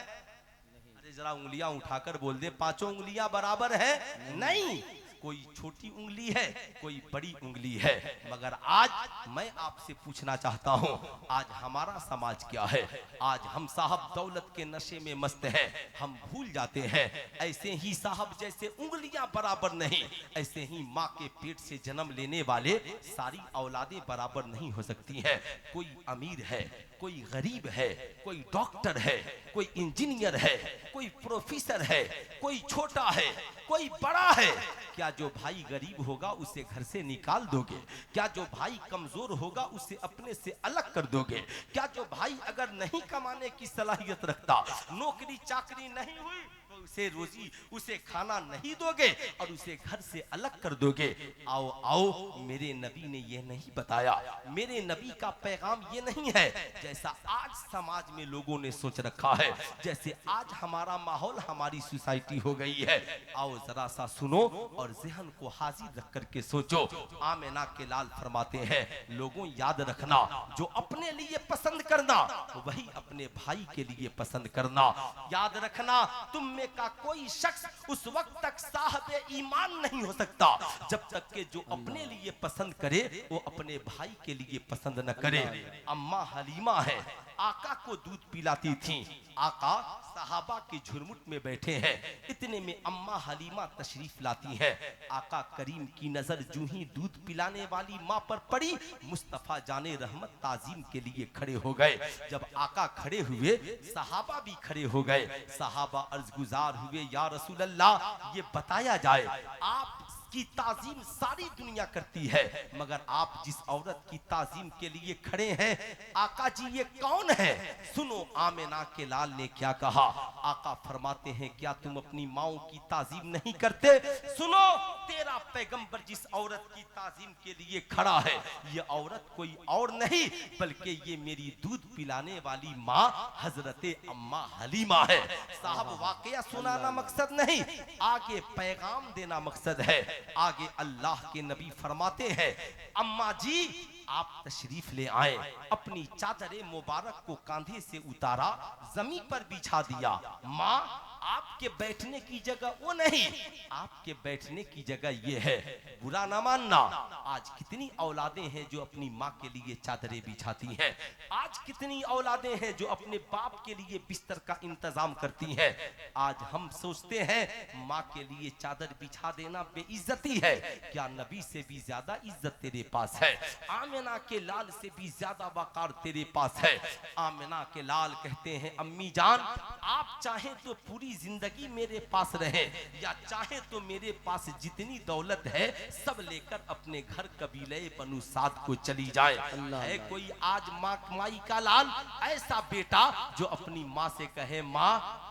अरे जरा उंगलियां उठाकर बोल दे, पांचों उंगलियां बराबर है? नहीं, कोई छोटी उंगली है, कोई बड़ी उंगली है। मगर आज मैं आपसे पूछना चाहता हूं, आज हमारा समाज क्या है? आज हम साहब दौलत के नशे में मस्त हैं, हम भूल जाते हैं। ऐसे ही साहब जैसे उंगलियां बराबर नहीं, ऐसे ही माँ के पेट से जन्म लेने वाले सारी औलादें बराबर नहीं हो सकती हैं। कोई अमीर है, कोई गरीब है, कोई डॉक्टर है, कोई इंजीनियर है, कोई प्रोफेसर है, कोई छोटा है, कोई बड़ा है। क्या जो भाई गरीब होगा उसे घर से निकाल दोगे? क्या जो भाई कमजोर होगा उसे अपने से अलग कर दोगे? क्या जो भाई अगर नहीं कमाने की सलाहियत रखता, नौकरी चाकरी नहीं हुई, उसे रोजी, उसे खाना नहीं दोगे और उसे घर से अलग कर दोगे? आओ आओ, मेरे नबी ने यह नहीं बताया, मेरे नबी का पैगाम ये नहीं है जैसा आज समाज में लोगों ने सोच रखा है, जैसे आज हमारा माहौल, हमारी सोसाइटी हो गई है। आओ जरा सा सुनो और जहन को हाजिर रख करके सोचो। आमिना के लाल फरमाते हैं, लोगों याद रखना, जो अपने लिए पसंद करना वही अपने भाई के लिए पसंद करना। याद रखना, तुम में का कोई शख्स उस वक्त तक साहब ईमान नहीं हो सकता जब तक के जो अपने लिए पसंद करे वो अपने भाई के लिए पसंद न करे। अम्मा हलीमा है, आका को दूध पिलाती थी। आका सहाबा के झुरमुट में बैठे हैं, इतने में अम्मा हलीमा तशरीफ लाती हैं। आका करीम की नजर जूं ही दूध पिलाने वाली माँ पर पड़ी, मुस्तफा जाने रहमत ताजीम के लिए खड़े हो गए। जब आका खड़े हुए सहाबा भी खड़े हो गए। सहाबा अर्ज गुजार हुए, या रसूल अल्लाह, ये बताया जाए आप की ताजीम सारी दुनिया करती है, मगर आप जिस औरत की ताजीम के लिए खड़े हैं, आका जी ये कौन है? सुनो आमिना के लाल ने क्या कहा। आका फरमाते हैं, क्या तुम अपनी माओ की ताजीम नहीं करते? सुनो, तेरा पैगंबर जिस औरत की ताजीम के लिए खड़ा है, ये औरत कोई और नहीं बल्कि ये मेरी दूध पिलाने वाली माँ हजरत अम्मा हलीमा है। साहब वाकया सुनाना मकसद नहीं, आगे पैगाम देना मकसद है। आगे अल्लाह के नबी फरमाते हैं, अम्मा जी आप तशरीफ ले आए। अपनी चादर मुबारक को कांधे से उतारा, जमीन पर बिछा दिया। माँ आपके बैठने की जगह वो नहीं, आपके बैठने की जगह ये है। बुरा ना मानना, आज कितनी औलादें हैं जो अपनी माँ के लिए चादरें बिछाती हैं। आज कितनी औलादें हैं जो अपने बाप के लिए बिस्तर का इंतजाम करती हैं। आज हम सोचते हैं माँ के लिए चादर बिछा देना बेइज्जती है। क्या नबी से भी ज्यादा इज्जत तेरे पास है? आमिना के लाल से भी ज्यादा वकार तेरे पास है। आमिना के लाल कहते हैं, अम्मी जान आप चाहें तो पूरी जिंदगी मेरे पास रहे, या चाहे तो मेरे पास जितनी दौलत है सब लेकर अपने घर कबीले बनु साद को चली जाए। है कोई आज माई का लाल ऐसा बेटा जो अपनी माँ से कहे, माँ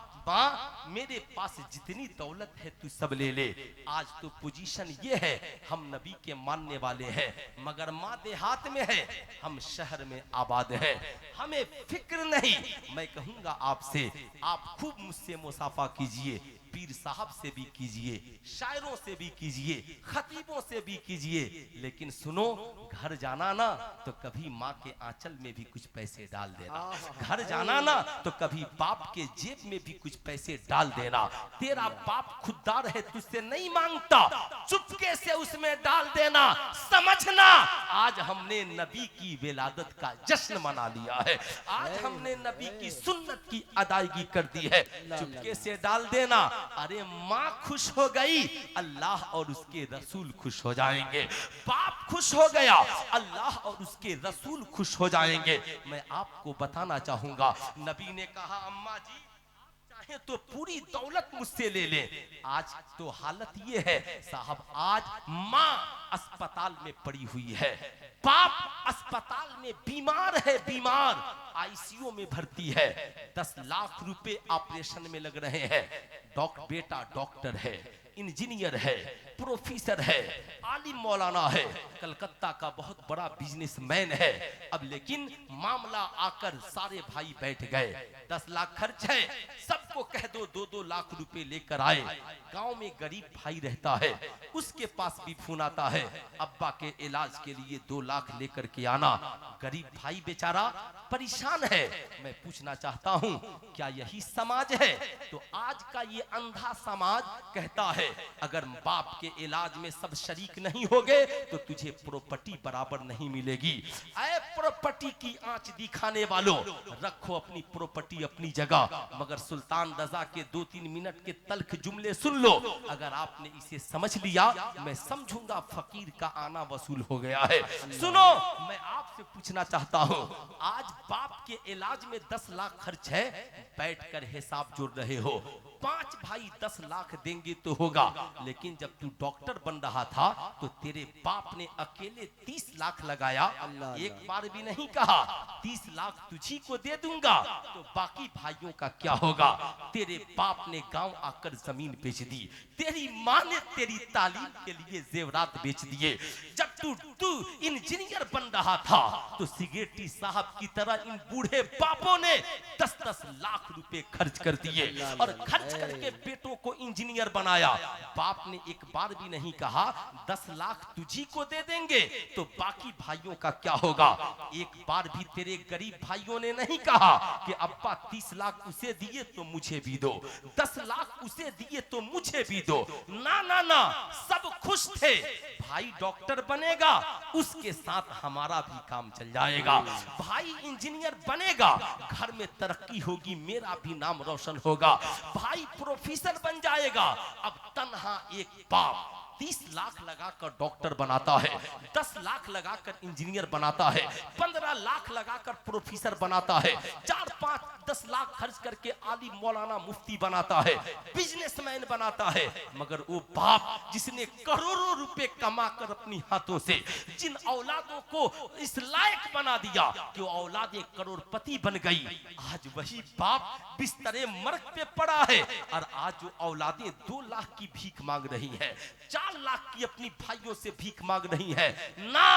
मेरे पास जितनी दौलत है तू सब ले ले। आज तो पोजीशन ये है, हम नबी के मानने वाले हैं, मगर माँ देहात में है, हम शहर में आबाद हैं, हमें फिक्र नहीं। मैं कहूंगा आपसे, आप खूब मुझसे मुसाफा कीजिए, पीर साहब से भी कीजिए, शायरों से भी कीजिए, खतीबों से भी कीजिए, लेकिन सुनो, घर जाना ना तो कभी माँ के आंचल में भी कुछ पैसे डाल देना। घर जाना ना तो कभी बाप के जेब में भी कुछ पैसे डाल देना। तेरा बाप खुददार है, तुझसे नहीं मांगता, चुपके से उसमें डाल देना। समझना, आज हमने नबी की विलादत का जश्न मना लिया है, आज हमने नबी की सुन्नत की अदायगी कर दी है। चुपके से डाल देना। अरे माँ खुश हो गई, अल्लाह और उसके रसूल खुश हो जाएंगे। बाप खुश हो गया, अल्लाह और उसके रसूल खुश हो जाएंगे। मैं आपको बताना चाहूंगा, नबी ने कहा, अम्मा जी चाहे तो पूरी दौलत मुझसे ले ले। आज तो हालत ये है साहब, आज माँ अस्पताल में पड़ी हुई है, बाप अस्पताल में बीमार है, बीमार आईसीयू में भर्ती है, 10 लाख रुपए ऑपरेशन में लग रहे हैं। बेटा डॉक्टर है, इंजीनियर है, प्रोफेसर है, आलिम मौलाना है, कलकत्ता का बहुत बड़ा बिजनेसमैन है। अब लेकिन मामला आकर सारे भाई बैठ गए, 10 लाख खर्च है, सबको कह दो 2-2 लाख रुपए लेकर आए। गांव में गरीब भाई रहता है, उसके पास भी फोन आता है, अब्बा के इलाज के लिए 2 लाख लेकर के आना। गरीब भाई बेचारा परेशान है। मैं पूछना चाहता हूं, क्या यही समाज है? तो आज का ये अंधा समाज कहता है, अगर बाप के इलाज में सब शरीक नहीं होगे तो तुझे प्रॉपर्टी बराबर नहीं मिलेगी। ऐ प्रॉपर्टी की आंच दिखाने वालों, रखो अपनी प्रॉपर्टी अपनी जगह, मगर सुल्तान रजा के 2-3 मिनट के तल्ख जुमले सुन लो। अगर आपने इसे समझ लिया, मैं समझूंगा फकीर का आना वसूल हो गया है। सुनो, मैं आपसे पूछना चाहता हूं, आज बाप के इलाज में 10 लाख खर्च है, बैठकर हिसाब जोड़ रहे हो, 5 भाई 10 लाख देंगे तो होगा, लेकिन जब तू डॉक्टर बन रहा था तो तेरे बाप ने अकेले 30 लाख लगाया। एक बार भी नहीं कहा 30 लाख तुझी को दे दूंगा तो बाकी भाइयों का क्या होगा। तेरे बाप ने गांव आकर जमीन बेच दी, तेरी माँ ने तेरी तालीम के लिए जेवरात बेच दिए। जब तू इंजीनियर बन रहा था तो सिगरेटी साहब की तरह इन बूढ़े बापों ने 10-10 लाख रुपए खर्च कर दिए, और खर्च खर्च करके बेटों को इंजीनियर बनाया। बाप ने एक बार भी नहीं कहा 10 लाख तुझी को दे देंगे तो बाकी भाइयों का क्या होगा। एक बार भी तेरे गरीब भाइयों ने नहीं कहा कि अब्बा 30 लाख उसे दिए तो मुझे भी दो, 10 लाख उसे दिए तो मुझे भी दो। ना ना ना, सब खुश थे। भाई डॉक्टर बनेगा उसके साथ हमारा भी काम चल जाएगा, भाई इंजीनियर बनेगा घर में तरक्की होगी, मेरा भी नाम रोशन होगा, भाई प्रोफेसर बन जाएगा। अब तन्हा एक बाप 30 लाख लगाकर डॉक्टर बनाता है, 10 लाख लगाकर इंजीनियर बनाता है, 15 लाख लगाकर प्रोफेसर बनाता है, 4-5-10 लाख खर्च करके आलिम मौलाना मुफ्ती बनाता है, बिजनेसमैन बनाता है। मगर वो बाप जिसने करोड़ों रुपए कमाकर अपनी हाथों से जिन औलादों को इस लायक बना दिया कि वो औलादें करोड़पति बन गई, आज वही बाप बिस्तरे मर्ग पे पड़ा है और आज जो औलादें 2 लाख की भीख मांग रही है, 4 लाख की अपनी भाइयों से भीख मांग रही है। ना,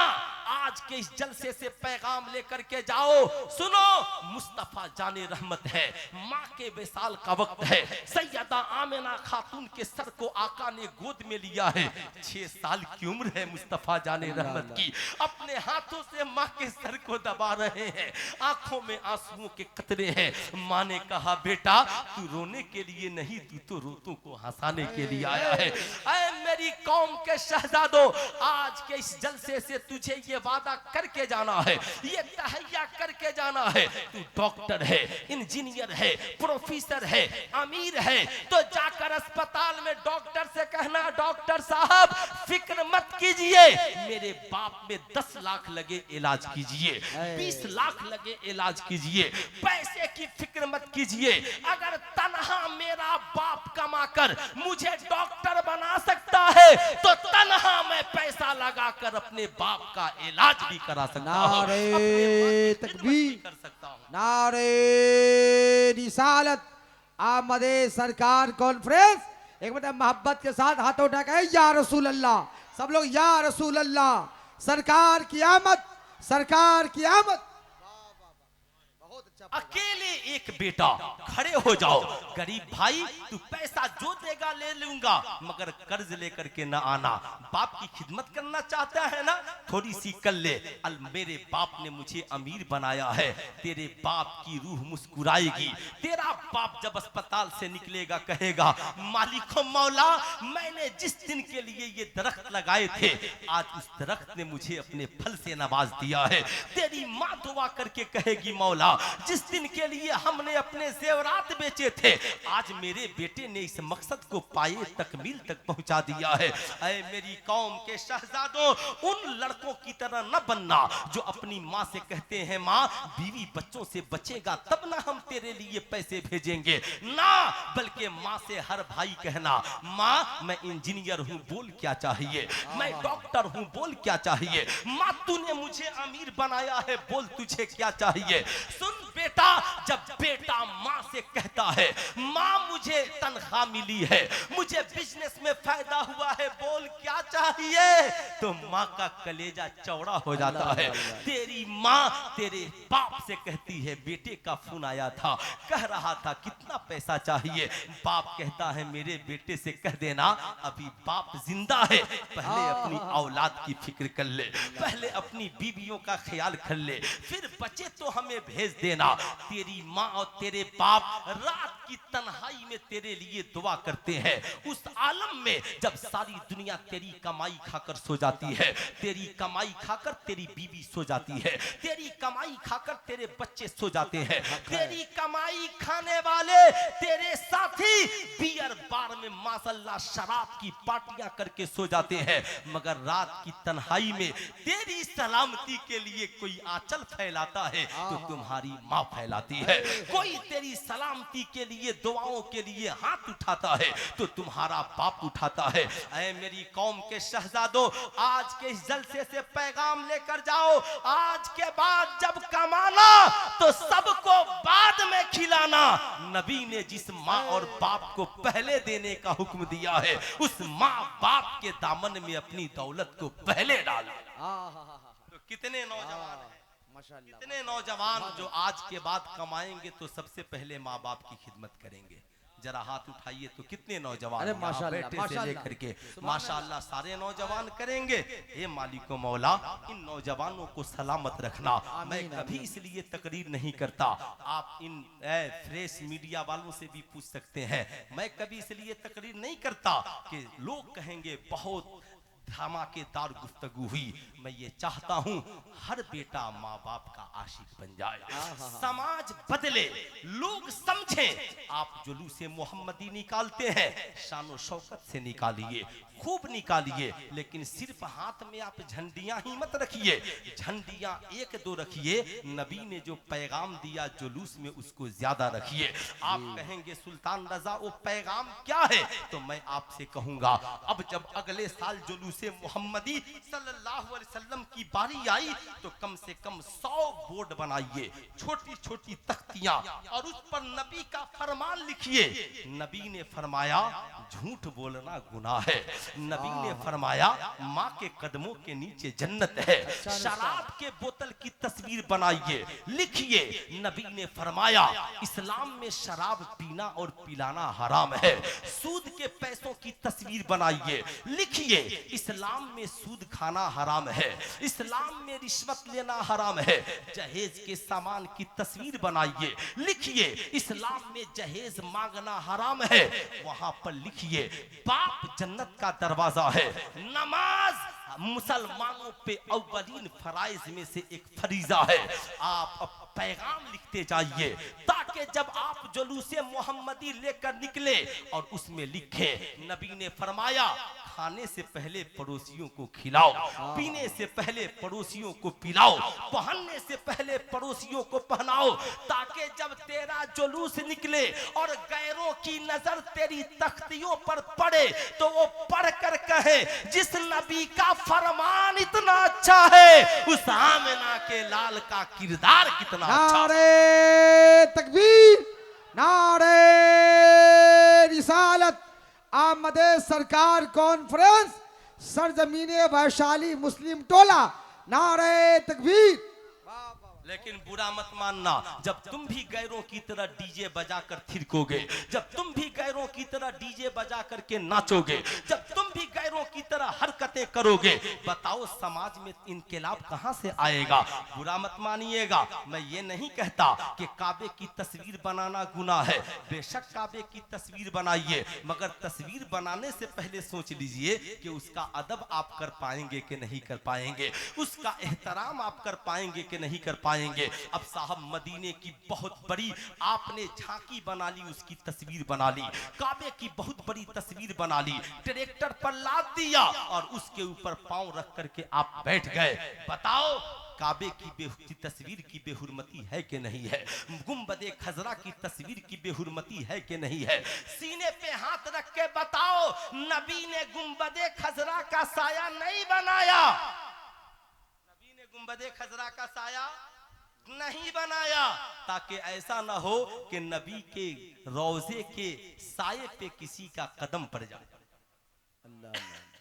आज के इस जलसे से पैगाम लेकर के जाओ, सुनो मुस्तफा जाने रहमत है, माँ के विसाल का वक्त है। सैयदा आमिना खातून के सर को आका ने गोद में लिया है, 6 साल की उम्र है मुस्तफा जाने रहमत की, अपने हाथों से माँ के सर को दबा रहे हैं, आंखों में आंसुओं के कतरे हैं। माँ ने कहा बेटा तू रोने के लिए नहीं, तू तो रोतों को हंसाने के लिए आया है। ऐ मेरी कौम के शहजादों, आज के इस जलसे से तुझे ये वादा करके जाना है, ये तहैया करके जाना है, तू डॉक्टर है, इंजीनियर है, प्रोफेसर है, अमीर है, तो जाकर अस्पताल में डॉक्टर से कहना डॉक्टर साहब फिक्र मत कीजिए, मेरे बाप में 10 लाख लगे इलाज कीजिए, 20 लाख लगे इलाज कीजिए, पैसे की फिक्र मत कीजिए। अगर तन्हा मेरा बाप कमाकर मुझे डॉक्टर बना सकता है तो तन्हा मैं पैसा लगाकर अपने बाप का इलाज भी करा सकता हूं, नारे तकबीर, कर सकता हूं। नारे रिसालत, आमदे सरकार कॉन्फ्रेंस। एक मतलब मोहब्बत के साथ हाथों उठा के या रसूल अल्लाह, सब लोग या रसूल अल्लाह, सरकार की आमद, सरकार की आमद। अकेले एक बेटा, खड़े हो जाओ, गरीब भाई तू पैसा जो देगा ले लूंगा मगर कर्ज लेकर के ना आना। बाप की खिदमत करना चाहता है ना, थोड़ी सी कर ले। मेरे बाप ने मुझे अमीर बनाया है, तेरे बाप की रूह मुस्कुराएगी। तेरा बाप जब अस्पताल से निकलेगा कहेगा मालिको मौला मैंने जिस दिन के लिए ये दरख्त लगाए थे आज उस दरख्त ने मुझे अपने फल से नवाज दिया है। तेरी माँ दुआ करके कहेगी मौला जिस दिन के लिए हमने अपने जेवरात बेचे थे आज मेरे बेटे ने इस मकसद को पाए तकमील तक पहुंचा दिया है। ऐ मेरी कौम के शहजादों, उन लड़कों की तरह न बनना जो अपनी माँ से कहते हैं माँ बीवी बच्चों से बचेगा तब ना हम तेरे लिए पैसे भेजेंगे, ना बल्कि माँ से हर भाई कहना माँ मैं इंजीनियर हूँ बोल क्या चाहिए, मैं डॉक्टर हूँ बोल क्या चाहिए, माँ तूने मुझे अमीर बनाया है बोल तुझे क्या चाहिए। सुन बेटा, जब बेटा माँ से कहता है माँ मुझे तनख्वाह मिली है, मुझे बिजनेस में फायदा हुआ है बोल क्या चाहिए, तो माँ का कलेजा चौड़ा हो जाता है। तेरी माँ तेरे बाप से कहती है बेटे का फोन आया था कह रहा था कितना पैसा चाहिए, बाप कहता है मेरे बेटे से कह देना अभी बाप जिंदा है, पहले अपनी औलाद की फिक्र कर ले, पहले अपनी बीवियों का ख्याल कर ले, फिर बचे तो हमें भेज देना। तेरी माँ और तेरे बाप रात की तन्हाई में तेरे लिए दुआ करते हैं, उस आलम में जब सारी दुनिया तेरी कमाई खाकर सो जाती है, तेरी कमाई खाकर तेरी बीवी सो जाती है, तेरी कमाई खाकर तेरे बच्चे सो जाते हैं, तेरी कमाई खाने वाले तेरे साथी बियर बार में माशाल्लाह शराब की पार्टियां करके सो जाते हैं, मगर रात की तन्हाई में तेरी सलामती के लिए कोई आंचल फैलाता है तो तुम्हारी माँ फैलाती है, कोई तेरी सलामती के लिए दुआओं के लिए हाथ उठाता है तो तुम्हारा बाप उठाता है। ऐ मेरी कौम के शहजादों, आज के इस जलसे से पैगाम लेकर जाओ, आज के बाद जब कमाना तो सबको बाद में खिलाना। नबी ने जिस माँ और बाप को पहले देने का हुक्म दिया है उस माँ बाप के दामन में अपनी दौलत को पहले डाला। तो कितने नौजवान हैं, कितने नौजवान जो आज के बाद कमाएंगे तो सबसे पहले माँ बाप की खिदमत करेंगे। जरा हाथ उठाइए तो कितने नौजवान अरे यहाँ माशाअल्लाह, बैठे से माशाअल्लाह। लेकर के माशाअल्लाह सारे नौजवान करेंगे। हे मालिको मौला, इन नौजवानों को सलामत रखना। मैं कभी इसलिए तकरीर नहीं करता, आप इन फ्रेश मीडिया वालों से भी पूछ सकते हैं। मैं कभी इसलिए तकरीर नहीं करता कि लोग कहेंगे बहुत धमाकेदार गुफ्तगू हुई। मैं ये चाहता हूँ हर बेटा माँ बाप का आशिक बन जाए, समाज बदले, लोग समझें। आप जुलूसे मोहम्मदी निकालते हैं, शानो शौकत से निकालिए, खूब निकालिए, लेकिन सिर्फ हाथ में आप झंडियां ही मत रखिए। झंडियां एक दो रखिए, नबी ने जो पैगाम दिया जुलूस में उसको ज्यादा रखिए। आप कहेंगे सुल्तान रजा वो पैगाम क्या है, तो मैं आपसे कहूंगा अब जब अगले साल जुलूसे मोहम्मदी सल्लल्लाहु अलैहि वसल्लम की बारी आई तो कम से कम 100 बोर्ड बनाइए, छोटी छोटी तख्तियां, और उस पर नबी का फरमान लिखिए। नबी ने फरमाया झूठ बोलना गुनाह है, नबी ने फरमाया माँ के कदमों के नीचे जन्नत है। शराब के बोतल की तस्वीर बनाइए, लिखिए नबी ने फरमाया इस्लाम में शराब पीना और पिलाना हराम है। सूद के पैसों की तस्वीर बनाइए, लिखिए इस्लाम में सूद खाना हराम है, इस्लाम में रिश्वत लेना हराम है। जहेज के सामान की तस्वीर बनाइए, लिखिए इस्लाम में जहेज मांगना हराम है। वहां पर लिखिए बाप जन्नत का दरवाजा है। नमाज मुसलमानों पे अव्वलीन फराइज में से एक फरीजा है। आप पैगाम लिखते जाइए ताकि जब आप जुलूसे मोहम्मदी लेकर निकले और उसमें लिखे नबी ने फरमाया खाने से पहले पड़ोसियों को खिलाओ, पीने से पहले पड़ोसियों को पिलाओ, पहनने से पहले पड़ोसियों को पहनाओ, ताकि जब तेरा जुलूस निकले और गैरों की नजर तेरी तख्तियों पर पड़े तो वो पढ़कर कहे जिस नबी का फरमान इतना अच्छा है उस आमिना के लाल का किरदार कितना अच्छा। नारे तकबीर, नारे रिसालत, आमदे सरकार कॉन्फ्रेंस, सरजमीने वैशाली मुस्लिम टोला, नारे तकबीर। लेकिन बुरा मत मानना, जब तुम भी गैरों की तरह डीजे बजाकर थिरकोगे, जब तुम भी गैरों की तरह डीजे बजा करके नाचोगे, जब तुम भी गैरों की तरह हरकतें करोगे, बताओ समाज में इनकलाब कहां से आएगा। बुरा मत मानिएगा, मैं ये नहीं कहता कि काबे की तस्वीर बनाना गुनाह है। बेशक काबे की तस्वीर बनाइए, मगर तस्वीर बनाने से पहले सोच लीजिए कि उसका अदब आप कर पाएंगे कि नहीं कर पाएंगे, उसका एहतराम आप कर पाएंगे कि नहीं कर पाएंगे। अब साहब मदीने की बहुत बड़ी आपने झांकी बना ली, उसकी तस्वीर बना ली, काबे की बहुत बड़ी तस्वीर बना ली, ट्रैक्टर पर लाद दिया और उसके ऊपर पांव रख करके आप बैठ गए। बताओ काबे की तस्वीर की बेहुरमती है कि नहीं है, गुंबदे खजरा की तस्वीर की बेहुरमती है कि नहीं है। सीने पे हाथ रख के बताओ नबी ने गुंबदे खजरा का साया नहीं बनाया, नबी ने गुंबदे खजरा का साया नहीं बनाया, ताकि ऐसा ना हो कि नबी के रोजे के साये पे किसी का कदम पड़ जाए,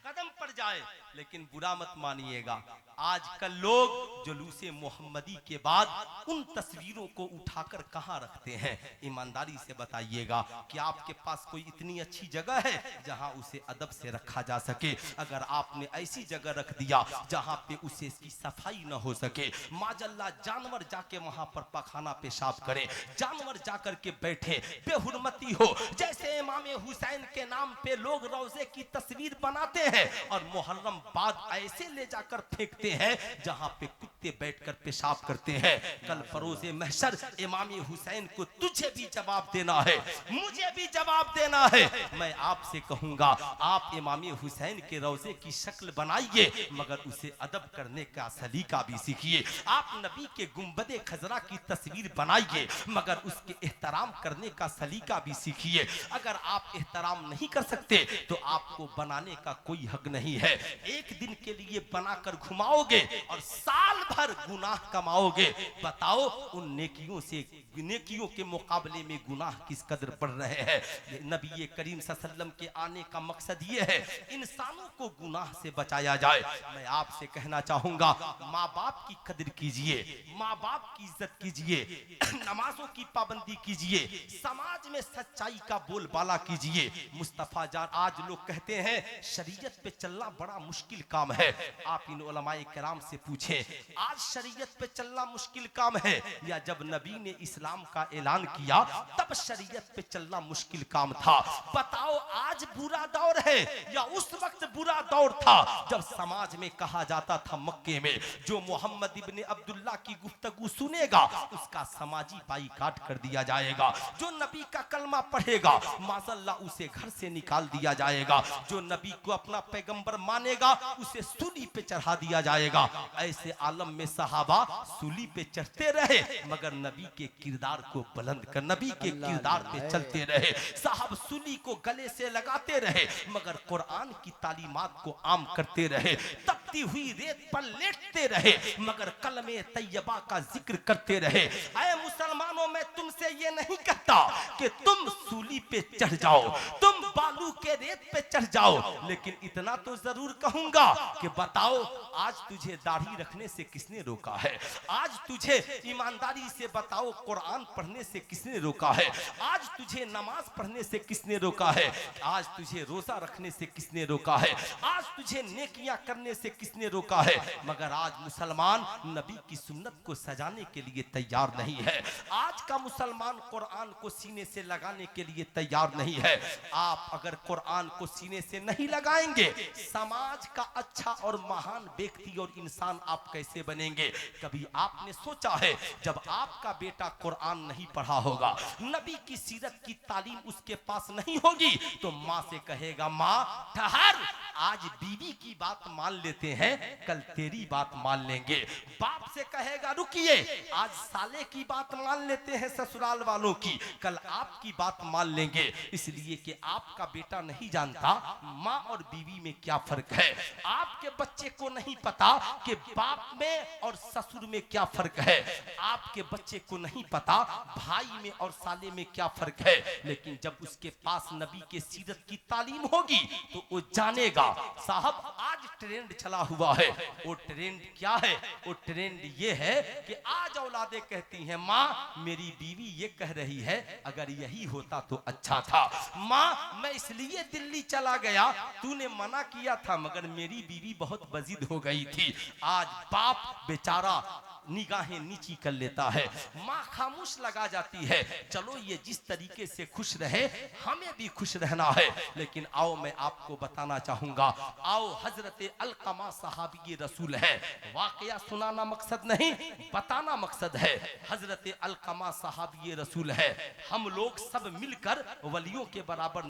कदम पड़ जाए। लेकिन बुरा मत मानिएगा, आजकल लोग जुलूसे मोहम्मदी के बाद उन तस्वीरों को उठाकर कहां रखते हैं। ईमानदारी से बताइएगा कि आपके पास कोई इतनी अच्छी जगह है जहां उसे अदब से रखा जा सके। अगर आपने ऐसी जगह रख दिया जहां पे उसे इसकी सफाई न हो सके, माजल्ला जानवर जाके वहां पर पखाना पेशाब करे, जानवर जाकर के बैठे, बेहुरमती हो, जैसे इमाम हुसैन के नाम पे लोग रोजे की तस्वीर बनाते हैं और मुहर्रम बाद ऐसे ले जाकर फेंकते हैं जहां पे कुत्ते बैठकर पेशाब करते हैं। कल फरोज़े महशर इमाम हुसैन को तुझे भी जवाब देना है, मुझे भी जवाब देना है। मैं आपसे कहूंगा आप इमाम हुसैन के रोजे की शक्ल बनाइए, मगर उसे अदब करने का सलीका भी सीखिए। आप नबी के गुंबदे खजरा की तस्वीर बनाइए, मगर उसके एहतराम करने का सलीका भी सीखिए। अगर आप एहतराम नहीं कर सकते तो आपको बनाने का कोई हक नहीं है। एक दिन के लिए बनाकर घुमाओगे और साल भर गुनाह कमाओगे, बताओ उन नेकियों से, नेकियों के मुकाबले में गुनाह किस कदर बढ़ रहे हैं। नबी करीम सल्लल्लाहु अलैहि वसल्लम के आने का मकसद ये है इंसानों को गुनाह से बचाया जाए। मैं आपसे कहना चाहूंगा, माँ बाप की कदर कीजिए, माँ बाप की इज्जत कीजिए, नमाजों की पाबंदी कीजिए, समाज में सच्चाई का बोलबाला कीजिए। मुस्तफा जान, आज लोग कहते हैं शरीयत पे चलना बड़ा मुश्किल काम है। आप इन उलमाए किराम से पूछें, आज शरीयत पे चलना मुश्किल काम है या जब नबी ने इस्लाम का ऐलान किया तब शरीयत पे चलना मुश्किल काम था? बताओ, आज बुरा दौर है या उस वक्त बुरा दौर था जब समाज में कहा जाता था मक्के में जो मोहम्मद इब्ने अब्दुल्ला की गुफ्तगू सुनेगा उसका समाजी बाइकाट कर दिया जाएगा, जो नबी का कलमा पढ़ेगा माज़ल्लाह उसे घर से निकाल दिया जाएगा, जो नबी को अपना पैगंबर मानेगा उसे सूली पे चढ़ा दिया जाएगा। ऐसे आलम में सहाबा सूली पे चढ़ते रहे मगर नबी के किरदार को बुलंद कर, नबी के किरदार पे चलते रहे। साहब सूली को गले से लगाते रहे मगर कुरान की तालीमात को आम करते रहे। तपती हुई रेत पर लेटते रहे मगर कलमे तैयबा का जिक्र करते रहे। ऐ मुसलमानों, मैं तुमसे ये नहीं कहता कि तुम सूली पे चढ़ जाओ, तुम बालू के रेत पे चढ़ जाओ, लेकिन इतना तो जरूर कहूंगा कि बताओ, आज तुझे दाढ़ी रखने से किसने रोका है? आज तुझे ईमानदारी से बताओ कुरान पढ़ने से किसने रोका है? आज तुझे नमाज पढ़ने से किसने रोका है? आज तुझे रोजा रखने से किसने रोका है? आज तुझे नेकियां करने से किसने रोका है? मगर आज मुसलमान नबी की सुन्नत को सजाने के लिए तैयार नहीं है। आज का मुसलमान कुरान को सीने से लगाने के लिए तैयार नहीं है। आप अगर कुरान को सीने से नहीं लगाएंगे, समाज का अच्छा और महान व्यक्ति और इंसान आप कैसे बनेंगे? कभी आपने सोचा है जब आपका बेटा कुरान नहीं पढ़ा होगा, नबी की सीरत की तालीम उसके पास नहीं होगी, तो माँ से कहेगा, माँ ठहर, आज बीवी की बात मान लेते हैं, कल तेरी बात मान लेंगे। बाप से कहेगा, रुकिए, आज साले की बात मान लेते हैं ससुराल वालों की, कल आपकी बात मान लेंगे। इसलिए कि आपका बेटा नहीं जानता माँ और बीवी में क्या फर्क है। आपके बच्चे को नहीं पता कि बाप में और ससुर में क्या फर्क है। आपके बच्चे को नहीं पता भाई में और साले में क्या फर्क है। लेकिन जब उसके पास नबी के सीरत की तालीम होगी तो वो जानेगा। साहब, आज ट्रेंड चला हुआ है, वो ट्रेंड क्या है? वो ट्रेंड ये है कि आज औलादे कहती हैं, माँ मेरी बीवी ये कह रही है, अगर यही होता तो अच्छा था। माँ मैं इसलिए दिल्ली चला गया, तूने मना किया था मगर मेरी बीवी बहुत बजिद हो गई थी। आज बाप बेचारा निगाहें नीची कर लेता है, माँ खामोश लगा जाती है। चलो, ये जिस तरीके से खुश रहे हमें भी खुश रहना है। लेकिन आओ मैं आपको बताना चाहूंगा, आओ हजरत अलकमा सहाबी रसूल है। वाकया सुनाना मकसद नहीं, बताना मकसद है। हजरत अलकमा सहाबी रसूल है। हम लोग सब मिलकर वलियों के बराबर